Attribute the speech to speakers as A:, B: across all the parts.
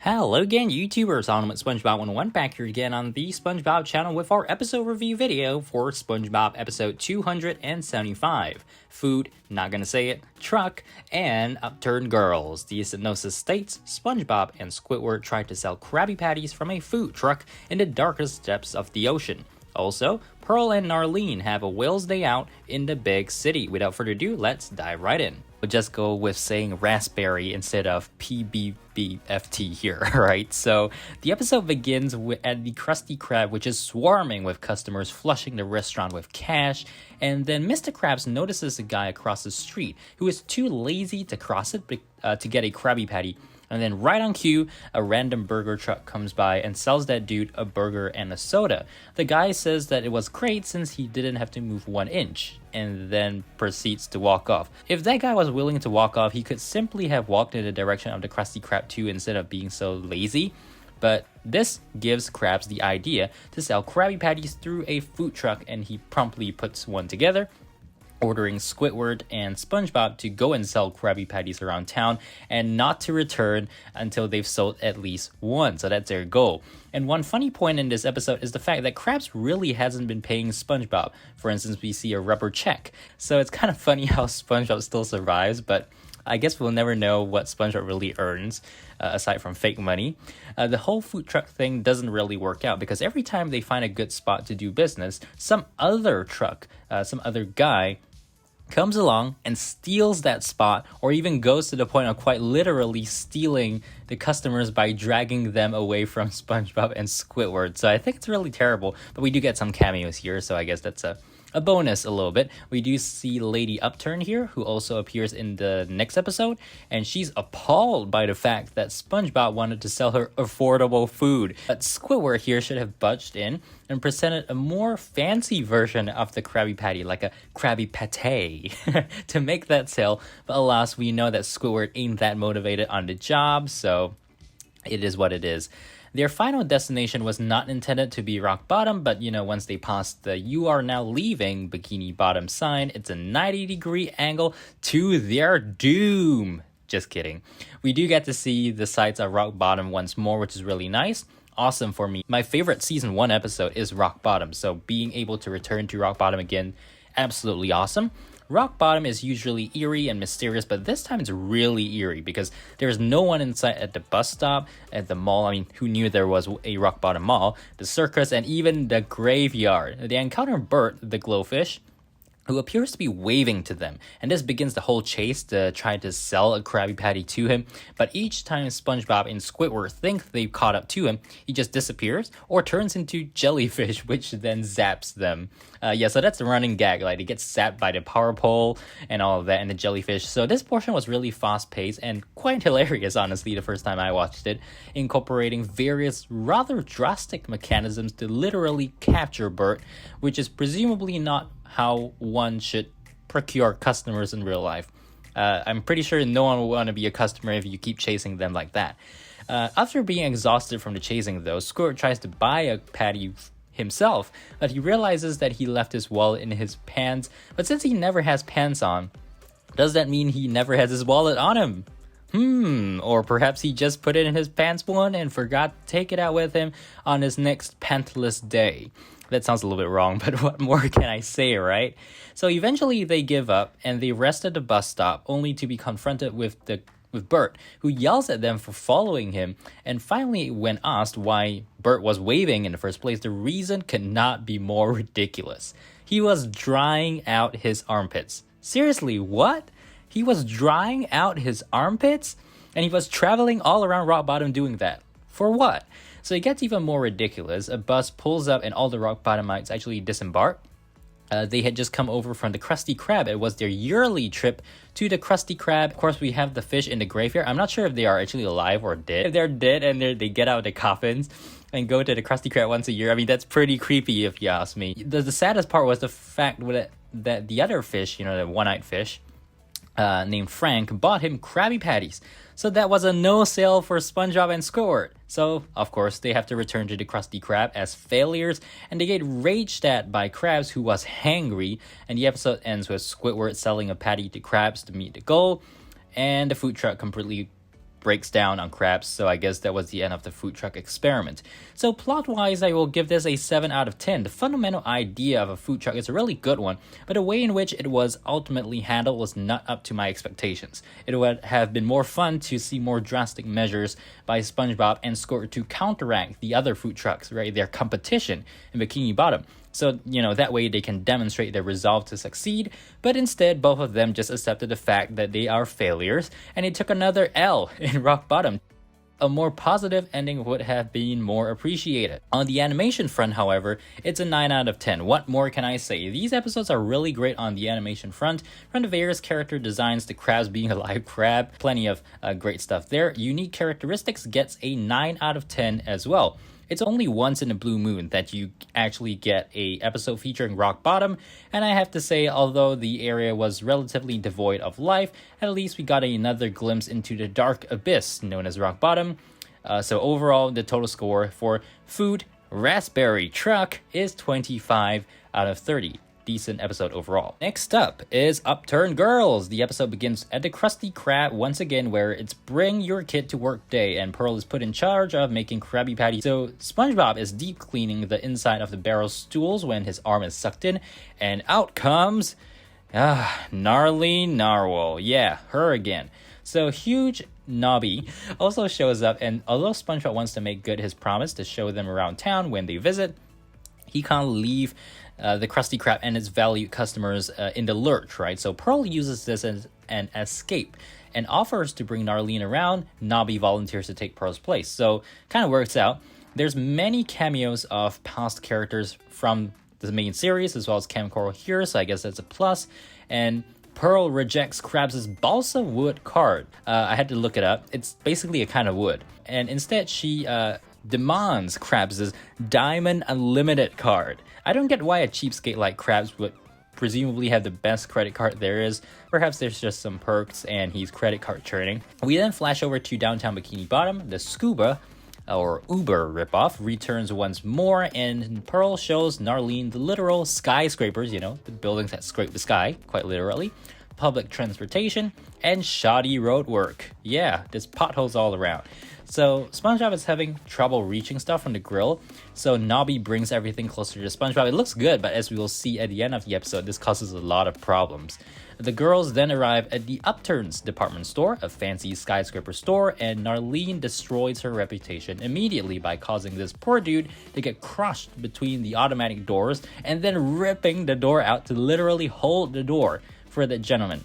A: Hello again, YouTubers. I'm SpongeBob 101 back here again on the SpongeBob channel with our episode review video for SpongeBob episode 275. Food, not gonna say it, truck, and Upturn Girls. The synopsis states, SpongeBob and Squidward tried to sell Krabby Patties from a food truck in the darkest depths of the ocean. Also, Pearl and Narlene have a whale's day out in the big city. Without further ado, let's dive right in. We'll just go with saying raspberry instead of PBFFT here, right? So the episode begins at the Krusty Krab, which is swarming with customers flushing the restaurant with cash, and then Mr. Krabs notices a guy across the street who is too lazy to cross it to get a Krabby Patty. And then right on cue, a random burger truck comes by and sells that dude a burger and a soda. The guy says that it was great since he didn't have to move 1 inch, and then proceeds to walk off. If that guy was willing to walk off, he could simply have walked in the direction of the Krusty Krab 2 instead of being so lazy. But this gives Krabs the idea to sell Krabby Patties through a food truck, and he promptly puts one together, ordering Squidward and SpongeBob to go and sell Krabby Patties around town and not to return until they've sold at least one. So that's their goal. And one funny point in this episode is the fact that Krabs really hasn't been paying SpongeBob. For instance, we see a rubber check. So it's kind of funny how SpongeBob still survives, but I guess we'll never know what SpongeBob really earns, aside from fake money. The whole food truck thing doesn't really work out because every time they find a good spot to do business, some other truck, some other guy comes along and steals that spot, or even goes to the point of quite literally stealing the customers by dragging them away from SpongeBob and Squidward. So I think it's really terrible, but we do get some cameos here, so I guess that's a bonus a little bit. We do see Lady Upturn here, who also appears in the next episode, and she's appalled by the fact that SpongeBob wanted to sell her affordable food. But Squidward here should have budged in and presented a more fancy version of the Krabby Patty, like a Krabby Pate, to make that sale. But alas, we know that Squidward ain't that motivated on the job, so it is what it is. Their final destination was not intended to be rock bottom, but once they passed the "You are now leaving" Bikini Bottom sign, it's a 90-degree angle to their doom. Just kidding. We do get to see the sides of rock bottom once more, which is really nice. Awesome for me. My favorite season 1 episode is rock bottom, so being able to return to rock bottom again, absolutely awesome. Rock bottom is usually eerie and mysterious, but this time it's really eerie because there's no one inside at the bus stop, at the mall. I mean, who knew there was a rock bottom mall, the circus, and even the graveyard. They encounter Bert, the glowfish, who appears to be waving to them, and this begins the whole chase to try to sell a Krabby Patty to him. But each time SpongeBob and Squidward think they've caught up to him, he just disappears or turns into jellyfish, which then zaps them. So that's the running gag, like they get zapped by the power pole and all of that, and the jellyfish. So this portion was really fast-paced and quite hilarious, honestly, the first time I watched it, incorporating various rather drastic mechanisms to literally capture Bert, which is presumably not how one should procure customers in real life. I'm pretty sure no one will want to be a customer if you keep chasing them like that. After being exhausted from the chasing though, Squidward tries to buy a patty himself, but he realizes that he left his wallet in his pants. But since he never has pants on, does that mean he never has his wallet on him? Or perhaps he just put it in his pants one and forgot to take it out with him on his next pantless day. That sounds a little bit wrong, but what more can I say, right? So eventually they give up and they rest at the bus stop, only to be confronted with Bert, who yells at them for following him. And finally, when asked why Bert was waving in the first place, the reason could not be more ridiculous. He was drying out his armpits. Seriously, what? He was drying out his armpits? And he was traveling all around rock bottom doing that. For what? So it gets even more ridiculous. A bus pulls up and all the rock bottomites actually disembark. They had just come over from the Krusty Krab. It was their yearly trip to the Krusty Krab. Of course, we have the fish in the graveyard. I'm not sure if they are actually alive or dead. If they're dead and they get out of the coffins and go to the Krusty Krab once a year, I mean, that's pretty creepy if you ask me. The saddest part was the fact that the other fish, the one-eyed fish, named Frank, bought him Krabby Patties. So that was a no sale for SpongeBob and Squidward. So, of course, they have to return to the Krusty Krab as failures, and they get raged at by Krabs, who was hangry, and the episode ends with Squidward selling a patty to Krabs to meet the goal, and the food truck completely breaks down on Krab, so I guess that was the end of the food truck experiment. So plot-wise, I will give this a 7 out of 10. The fundamental idea of a food truck is a really good one, but the way in which it was ultimately handled was not up to my expectations. It would have been more fun to see more drastic measures by SpongeBob and Squidward to counteract the other food trucks, right? Their competition in Bikini Bottom. So, that way they can demonstrate their resolve to succeed, but instead both of them just accepted the fact that they are failures, and they took another L in rock bottom. A more positive ending would have been more appreciated. On the animation front, however, it's a 9 out of 10. What more can I say? These episodes are really great on the animation front, from the various character designs to Krabs being a live crab. Plenty of great stuff there. Unique characteristics gets a 9 out of 10 as well. It's only once in a blue moon that you actually get a episode featuring rock bottom, and I have to say, although the area was relatively devoid of life, at least we got another glimpse into the dark abyss known as rock bottom. So overall, the total score for Food Raspberry Truck is 25 out of 30. Decent episode overall. Next up is Upturn Girls. The episode begins at the Krusty Krab once again, where it's bring your kid to work day, and Pearl is put in charge of making Krabby Patty. So SpongeBob is deep cleaning the inside of the barrel stools when his arm is sucked in, and out comes Narlene Narwhal. Yeah, her again. So Huge Nobby also shows up, and although SpongeBob wants to make good his promise to show them around town when they visit, he can't leave the Krusty Krab and its valued customers in the lurch, right? So Pearl uses this as an escape and offers to bring Narlene around. Nobby volunteers to take Pearl's place. So kind of works out. There's many cameos of past characters from the main series, as well as Cam Coral here, so I guess that's a plus. And Pearl rejects Krabs' balsa wood card. I had to look it up. It's basically a kind of wood. And instead, she demands Krabs' Diamond Unlimited card. I don't get why a cheapskate like Krabs would presumably have the best credit card there is. Perhaps there's just some perks and he's credit card churning. We then flash over to downtown Bikini Bottom. The Scuba, or Uber ripoff, returns once more, and Pearl shows Narlene the literal skyscrapers, the buildings that scrape the sky, quite literally, public transportation, and shoddy road work. Yeah, there's potholes all around. So SpongeBob is having trouble reaching stuff from the grill, so Nobby brings everything closer to SpongeBob. It looks good, but as we will see at the end of the episode, this causes a lot of problems. The girls then arrive at the Upturn's department store, a fancy skyscraper store, and Narlene destroys her reputation immediately by causing this poor dude to get crushed between the automatic doors and then ripping the door out to literally hold the door for the gentleman.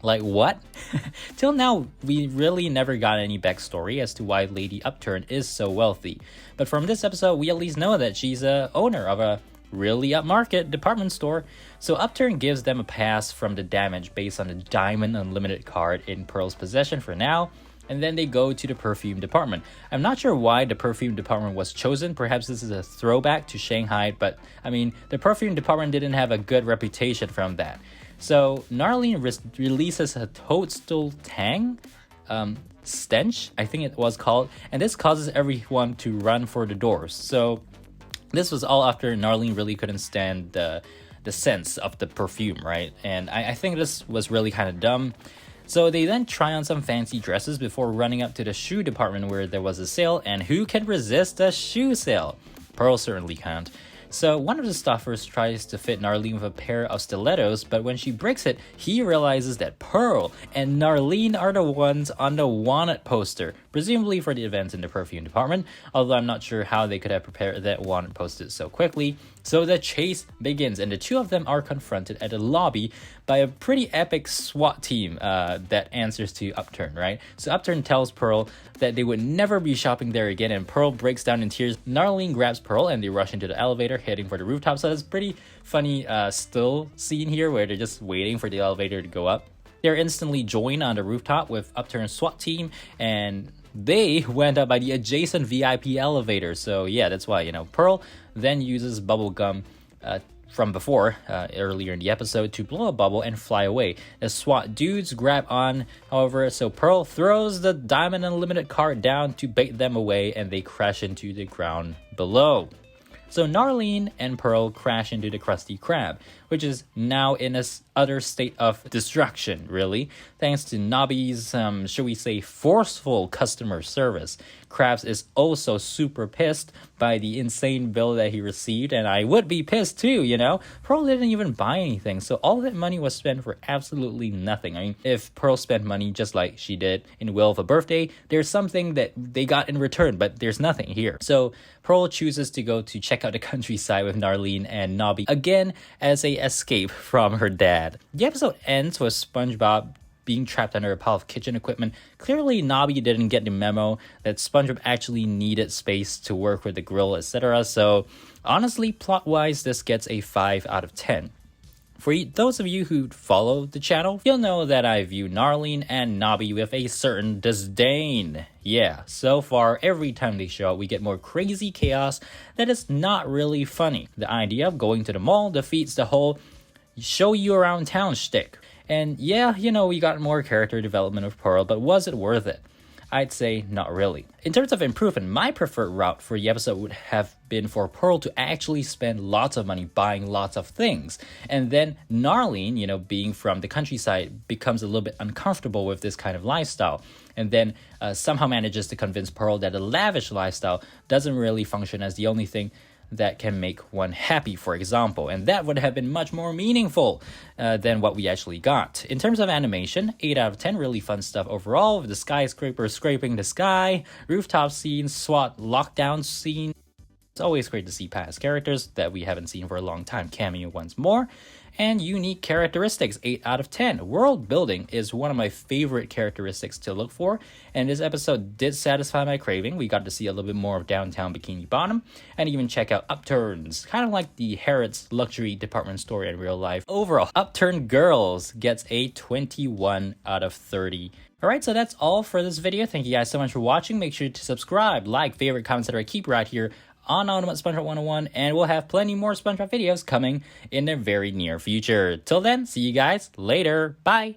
A: Like, what? Till now, we really never got any backstory as to why Lady Upturn is so wealthy. But from this episode, we at least know that she's a owner of a really upmarket department store. So Upturn gives them a pass from the damage based on the Diamond Unlimited card in Pearl's possession for now, and then they go to the perfume department. I'm not sure why the perfume department was chosen. Perhaps this is a throwback to Shanghai, but I mean, the perfume department didn't have a good reputation from that. So Narlene releases a toadstool tang, stench, I think it was called, and this causes everyone to run for the doors. So this was all after Narlene really couldn't stand the sense of the perfume, right? And I think this was really kind of dumb. So they then try on some fancy dresses before running up to the shoe department where there was a sale, and who can resist a shoe sale? Pearl certainly can't. So one of the staffers tries to fit Narlene with a pair of stilettos, but when she breaks it, he realizes that Pearl and Narlene are the ones on the wanted poster, presumably for the events in the perfume department, although I'm not sure how they could have prepared that wanted poster so quickly. So the chase begins, and the two of them are confronted at the lobby by a pretty epic SWAT team that answers to Upturn, right? So Upturn tells Pearl that they would never be shopping there again, and Pearl breaks down in tears. Narlene grabs Pearl and they rush into the elevator, heading for the rooftop. So it's pretty funny still scene here where they're just waiting for the elevator to go up. They're instantly joined on the rooftop with Upturn's SWAT team, and they went up by the adjacent VIP elevator. So yeah, that's why, Pearl then uses bubble gum from before, earlier in the episode, to blow a bubble and fly away. The SWAT dudes grab on, however, so Pearl throws the Diamond Unlimited card down to bait them away, and they crash into the ground below. So Narlene and Pearl crash into the Krusty Krab, which is now in a utter state of destruction, really, thanks to Nobby's, should we say, forceful customer service. Krabs is also super pissed by the insane bill that he received, and I would be pissed too, you know? Pearl didn't even buy anything, so all that money was spent for absolutely nothing. I mean, if Pearl spent money just like she did in Will of a Birthday, there's something that they got in return, but there's nothing here. So Pearl chooses to go to check out the countryside with Narlene and Nobby, again as a escape from her dad. The episode ends with SpongeBob being trapped under a pile of kitchen equipment. Clearly, Nobby didn't get the memo that SpongeBob actually needed space to work with the grill, etc. So, honestly, plot-wise, this gets a 5 out of 10. For those of you who follow the channel, you'll know that I view Narlene and Nobby with a certain disdain. Yeah, so far, every time they show up, we get more crazy chaos that is not really funny. The idea of going to the mall defeats the whole show you around town shtick. And yeah, you know, we got more character development with Pearl, but was it worth it? I'd say not really. In terms of improvement, my preferred route for the episode would have been for Pearl to actually spend lots of money buying lots of things. And then Narlene, you know, being from the countryside, becomes a little bit uncomfortable with this kind of lifestyle. And then somehow manages to convince Pearl that a lavish lifestyle doesn't really function as the only thing that can make one happy, for example, and that would have been much more meaningful than what we actually got. In terms of animation, 8 out of 10, really fun stuff overall, with the skyscraper scraping the sky, rooftop scene, SWAT lockdown scene. It's always great to see past characters that we haven't seen for a long time cameo once more. And unique characteristics, 8 out of 10. World building is one of my favorite characteristics to look for, and this episode did satisfy my craving. We got to see a little bit more of downtown Bikini Bottom, and even check out Upturns, kind of like the Harrods luxury department store in real life. Overall, Upturn Girls gets a 21 out of 30. Alright, so that's all for this video. Thank you guys so much for watching. Make sure to subscribe, like, favorite, comments, etc. Keep right here on Ultimate SpongeBob 101, and we'll have plenty more SpongeBob videos coming in the very near future. Till then, see you guys later. Bye!